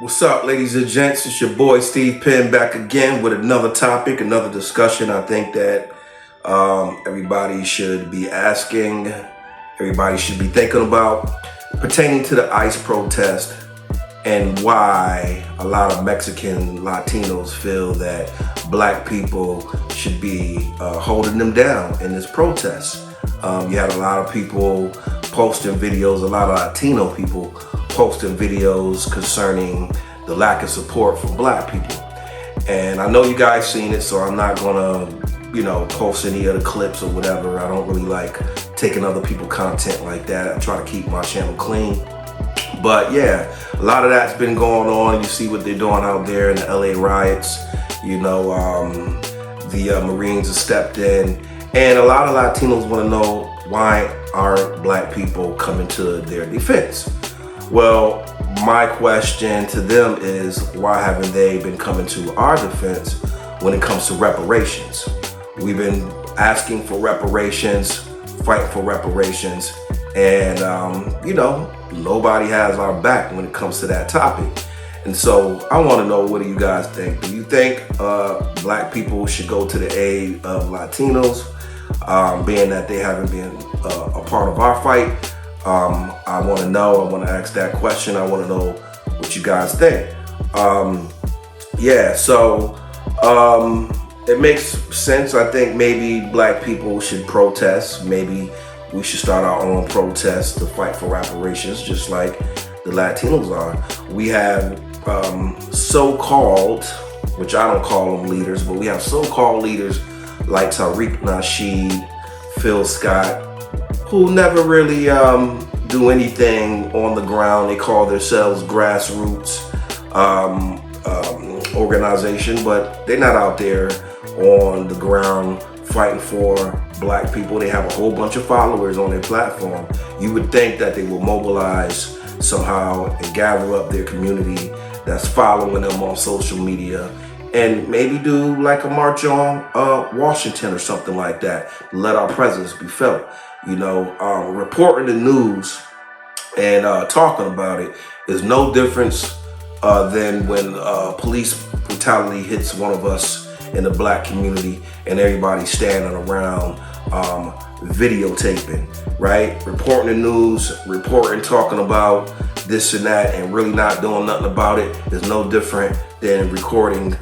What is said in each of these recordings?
What's up, ladies and gents? It's your boy Steve Penn back again with another topic, another discussion. I think that everybody should be asking, everybody should be thinking about pertaining to the ICE protest and why a lot of Mexican Latinos feel that black people should be holding them down in this protest. You had a lot of people posting videos, a lot of Latino people posting videos concerning the lack of support for black people. And I know you guys seen it, so I'm not gonna, post any other clips or whatever. I don't really like taking other people's content like that. I try to keep my channel clean. But yeah, a lot of that's been going on. You see what they're doing out there in the LA riots. The Marines have stepped in. And a lot of Latinos want to know, why aren't black people coming to their defense? Well, my question to them is, why haven't they been coming to our defense when it comes to reparations? We've been asking for reparations, fighting for reparations, and nobody has our back when it comes to that topic. And so I want to know, what do you guys think? Do you think black people should go to the aid of Latinos, being that they haven't been a part of our fight? I want to know. I want to ask that question. I want to know what you guys think. It makes sense. I think maybe black people should protest. Maybe we should start our own protest to fight for reparations, just like the Latinos are. We have so-called, which I don't call them leaders, but we have so-called leaders like Tariq Nasheed, Phil Scott, who never really do anything on the ground. They call themselves grassroots organization, but they're not out there on the ground fighting for black people. They have a whole bunch of followers on their platform. You would think that they will mobilize somehow and gather up their community that's following them on social media, and maybe do like a march on Washington or something like that. Let our presence be felt. Reporting the news and talking about it is no difference than when police brutality hits one of us in the black community and everybody standing around videotaping, right? Reporting the news, talking about this and that, and really not doing nothing about it is no different than recording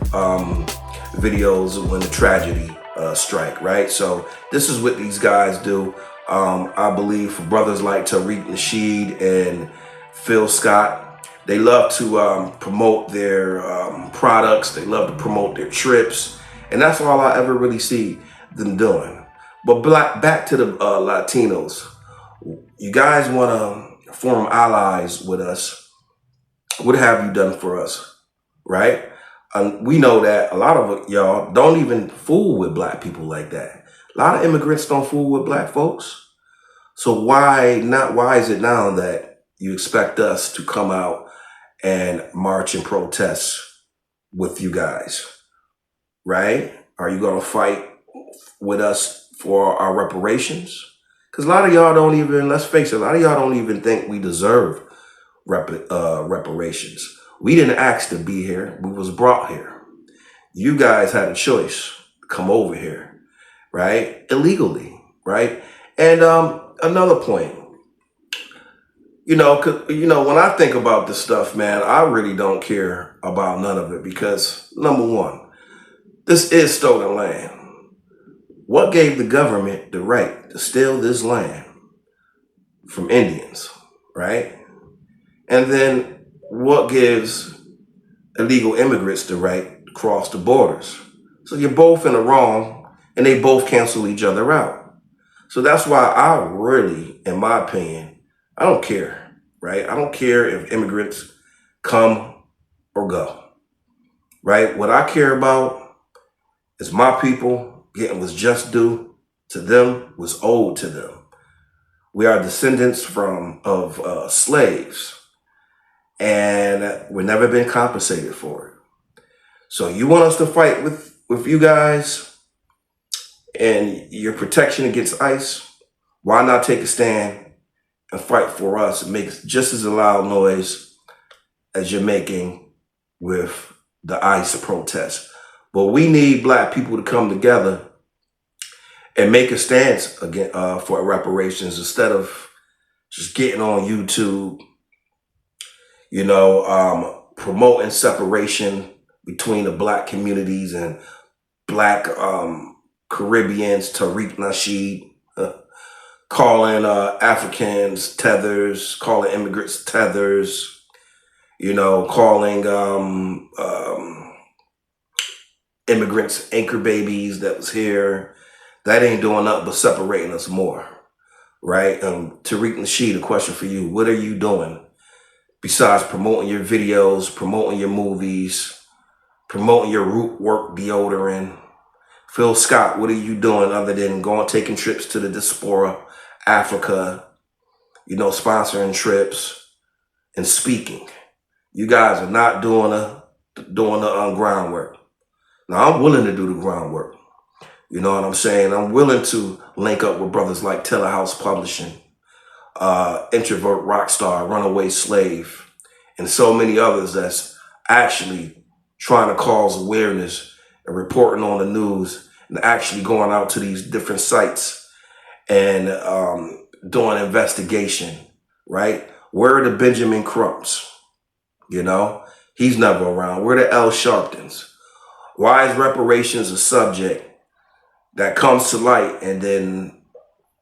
videos when the tragedy strike, right? So this is what these guys do. I believe for brothers like Tariq Nasheed and Phil Scott, they love to promote their products. They love to promote their trips. And that's all I ever really see them doing. But back to the Latinos. You guys want to form allies with us. What have you done for us, right? We know that a lot of y'all don't even fool with black people like that. A lot of immigrants don't fool with black folks. So why is it now that you expect us to come out and march and protest with you guys, right? Are you going to fight with us for our reparations? Because a lot of y'all don't even, let's face it, a lot of y'all don't even think we deserve reparations. We didn't ask to be here. We was brought here. You guys had a choice to come over here, right? Illegally, right? And another point, when I think about this stuff, man, I really don't care about none of it, because number one, this is stolen land. What gave the government the right to steal this land from Indians, right? And then what gives illegal immigrants the right to cross the borders? So you're both in the wrong, and they both cancel each other out. So that's why I really, in my opinion, I don't care, right? I don't care if immigrants come or go, right? What I care about is my people getting what's just due to them, what's owed to them. We are descendants of slaves, and we've never been compensated for it. So you want us to fight with you guys and your protection against ICE? Why not take a stand and fight for us and make just as loud noise as you're making with the ICE protest. But we need black people to come together and make a stance again for reparations instead of just getting on YouTube, promoting separation between the black communities and black Caribbeans, Tariq Nasheed, calling Africans tethers, calling immigrants tethers, calling immigrants anchor babies that was here. That ain't doing nothing but separating us more, right? Tariq Nasheed, a question for you. What are you doing besides promoting your videos, promoting your movies, promoting your root work deodorant? Phil Scott, what are you doing other than taking trips to the diaspora, Africa, sponsoring trips and speaking? You guys are not doing the groundwork. Now, I'm willing to do the groundwork. You know what I'm saying? I'm willing to link up with brothers like Telehouse Publishing, Introvert Rockstar, Runaway Slave, and so many others that's actually trying to cause awareness and reporting on the news and actually going out to these different sites and doing investigation, right? Where are the Benjamin Crumps? He's never around. Where are the L Sharptons? Why is reparations a subject that comes to light and then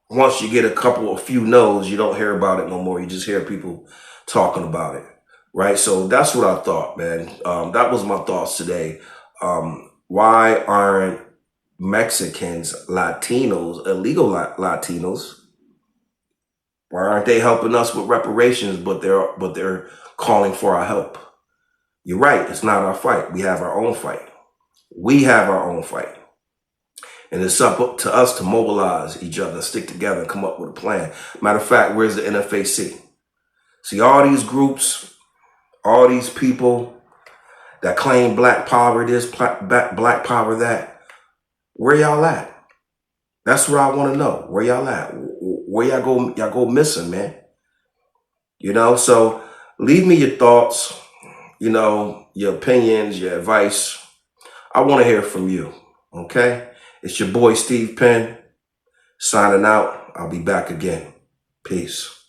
once you get a few no's, you don't hear about it no more. You just hear people talking about it, right? So that's what I thought, man. That was my thoughts today. Why aren't Mexicans, Latinos, illegal Latinos, why aren't they helping us with reparations, but they're calling for our help? You're right. It's not our fight. We have our own fight. We have our own fight. And it's up to us to mobilize each other, stick together, and come up with a plan. Matter of fact, where's the NFAC? See, all these groups, all these people that claim black power this, black power that, where y'all at? That's what I want to know. Where y'all at? Where y'all go missing, man? So leave me your thoughts, your opinions, your advice. I want to hear from you, okay? It's your boy, Steve Penn, signing out. I'll be back again. Peace.